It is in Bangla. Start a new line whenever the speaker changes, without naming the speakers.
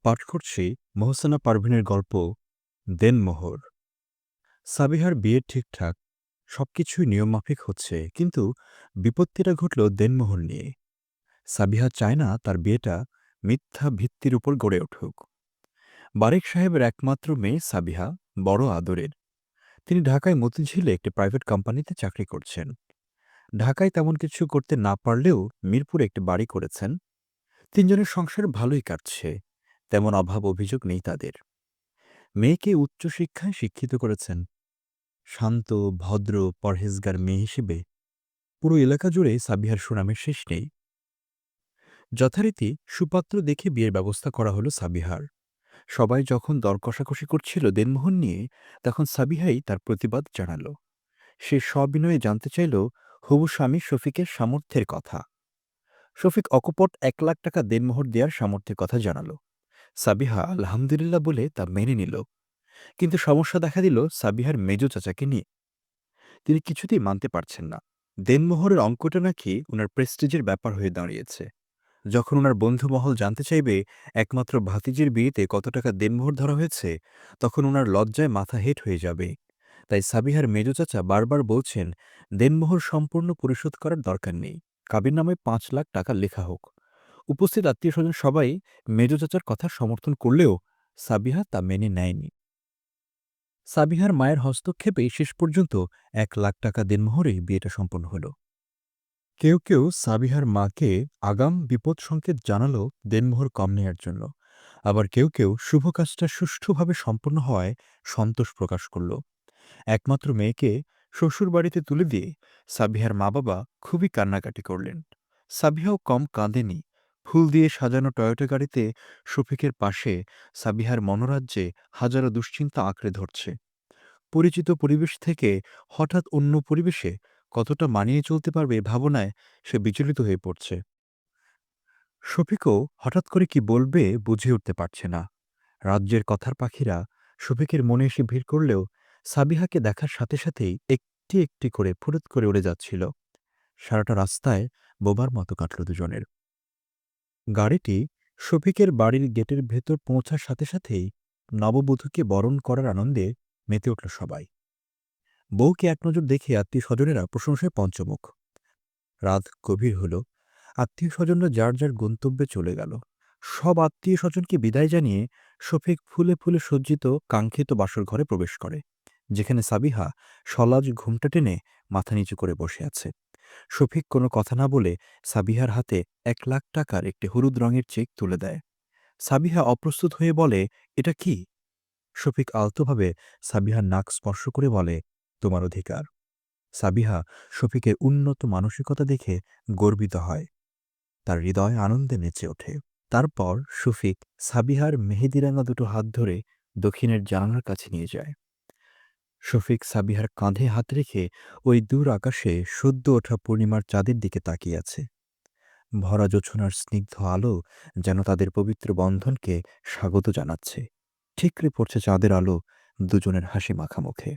পাঠ করছি মোহসেনা পারভীনের গল্প দেনমোহর। সাবিহার বিয়ে ঠিকঠাক, সবকিছুই নিয়মমাফিক হচ্ছে, কিন্তু বিপত্তিটা ঘটল দেনমোহর নিয়ে। সাবিহা চায় না তার বিয়েটা মিথ্যা ভিত্তির উপর গড়ে উঠুক। বারেক সাহেবের একমাত্র মেয়ে সাবিহা বড় আদরের। তিনি ঢাকায় মতিঝিলে একটি প্রাইভেট কোম্পানিতে চাকরি করছেন। ঢাকায় তেমন কিছু করতে না পারলেও মিরপুরে একটি বাড়ি করেছেন। তিনজনের সংসার ভালোই কাটছে, তেমন অভাব অভিযোগ নেই তাদের। মেয়েকে উচ্চশিক্ষায় শিক্ষিত করেছেন। শান্ত, ভদ্র, পরহেজগার মেয়ে হিসেবে পুরো এলাকা জুড়ে সাবিহার সুনামের শেষ নেই। যথারীতি সুপাত্র দেখে বিয়ের ব্যবস্থা করা হলো সাবিহার। সবাই যখন দর কষাকষি করছিল দেনমোহর নিয়ে, তখন সাবিহাই তার প্রতিবাদ জানাল। সে সবিনয়ে জানতে চাইল হবু স্বামী শফিকের সামর্থ্যের কথা। শফিক অকপট ১,০০,০০০ টাকা দেনমোহর দেওয়ার সামর্থ্যের কথা জানাল। সাবিহা আলহামদুলিল্লাহ বলে তা মেনে নিল। কিন্তু সমস্যা দেখা দিল সাবিহার মেজ চাচাকে নিয়ে। তিনি কিছুতেই মানতে পারছেন না। দেনমোহরের অঙ্কটা নাকি উনার প্রেস্টিজের ব্যাপার হয়ে দাঁড়িয়েছে। যখন উনার বন্ধুমহল জানতে চাইবে একমাত্র ভাতিজির বিয়েতে কত টাকা দেনমোহর ধরা হয়েছে, তখন উনার লজ্জায় মাথা হেঁট হয়ে যাবে। তাই সাবিহার মেজো চাচা বারবার বলছেন, দেনমোহর সম্পূর্ণ পরিশোধ করার দরকার নেই, কাবিননামায় ৫,০০,০০০ টাকা লেখা হোক। উপস্থিত আত্মীয়স্বজন সবাই মেজো চাচার কথা সমর্থন করলেও সাবিহা তা মেনে নেয়নি। সাবিহার মায়ের হস্তক্ষেপেই শেষ পর্যন্ত ১,০০,০০০ টাকা দেনমোহরেই বিয়েটা সম্পন্ন হল। কেউ কেউ সাবিহার মাকে আগাম বিপদ সংকেত জানালো দেনমোহর কম নেয়ার জন্য। আবার কেউ কেউ শুভ কাজটা সুষ্ঠুভাবে সম্পন্ন হওয়ায় সন্তোষ প্রকাশ করল। একমাত্র মেয়েকে শ্বশুরবাড়িতে তুলে দিয়ে সাবিহার মা বাবা খুবই কান্নাকাটি করলেন। সাবিহাও কম কাঁদেনি। ফুল দিয়ে সাজানো টয়োটা গাড়িতে শফিকের পাশে সাবিহার মনোরাজ্যে হাজারো দুশ্চিন্তা আঁকড়ে ধরছে। পরিচিত পরিবেশ থেকে হঠাৎ অন্য পরিবেশে কতটা মানিয়ে চলতে পারবে এ ভাবনায় সে বিচলিত হয়ে পড়ছে। শফিকও হঠাৎ করে কি বলবে বুঝে উঠতে পারছে না। রাজ্যের কথার পাখিরা শফিকের মনে এসে ভিড় করলেও সাবিহাকে দেখার সাথে সাথেই একটি একটি করে ফুরুত করে উড়ে যাচ্ছিল। সারাটা রাস্তায় বোবার মতো কাটল দুজনের। গাড়িটি শফিকের বাড়ির গেটের ভেতর পৌঁছার সাথে সাথেই নববধূকে বরণ করার আনন্দে মেতে উঠল সবাই। বউকে এক নজর দেখে আত্মীয়-স্বজনেরা প্রশংসায় পঞ্চমুখ। রাত গভীর হল। আত্মীয়-স্বজনরা যার যার গন্তব্যে চলে গেল। সব আত্মীয়-স্বজনকে বিদায় জানিয়ে শফিক ফুলে ফুলে সজ্জিত কাঙ্ক্ষিত বাসর ঘরে প্রবেশ করে, যেখানে সাবিহা সলাজ ঘুমটা টেনে মাথা নিচু করে বসে আছে। শফিক কোনো কথা না বলে সাবিহার হাতে ১,০০,০০০ টাকার একটি হলুদ রঙের চেক তুলে দেয়। সাবিহা অপ্রস্তুত হয়ে বলে, "এটা কি?" শফিক আলতোভাবে সাবিহার নাক স্পর্শ করে বলে, "তোমার অধিকার।" সাবিহা শফিকের উন্নত মানসিকতা দেখে গর্বিত হয়। তার হৃদয় আনন্দে নেচে ওঠে। তারপর শফিক সাবিহার মেহেদিরাঙা দুটো হাত ধরে দক্ষিণের জানালার কাছে নিয়ে যায়। শফিক সাবিহার কাঁধে হাত রেখে ওই দূর আকাশে সদ্য ওঠা পূর্ণিমার চাঁদের দিকে তাকিয়ে আছে। ভরা জোছনার স্নিগ্ধ আলো যেন তাদের পবিত্র বন্ধনকে স্বাগত জানাচ্ছে। ঠিকরে পড়ছে চাঁদের আলো দুজনের হাসি মাখা মুখে।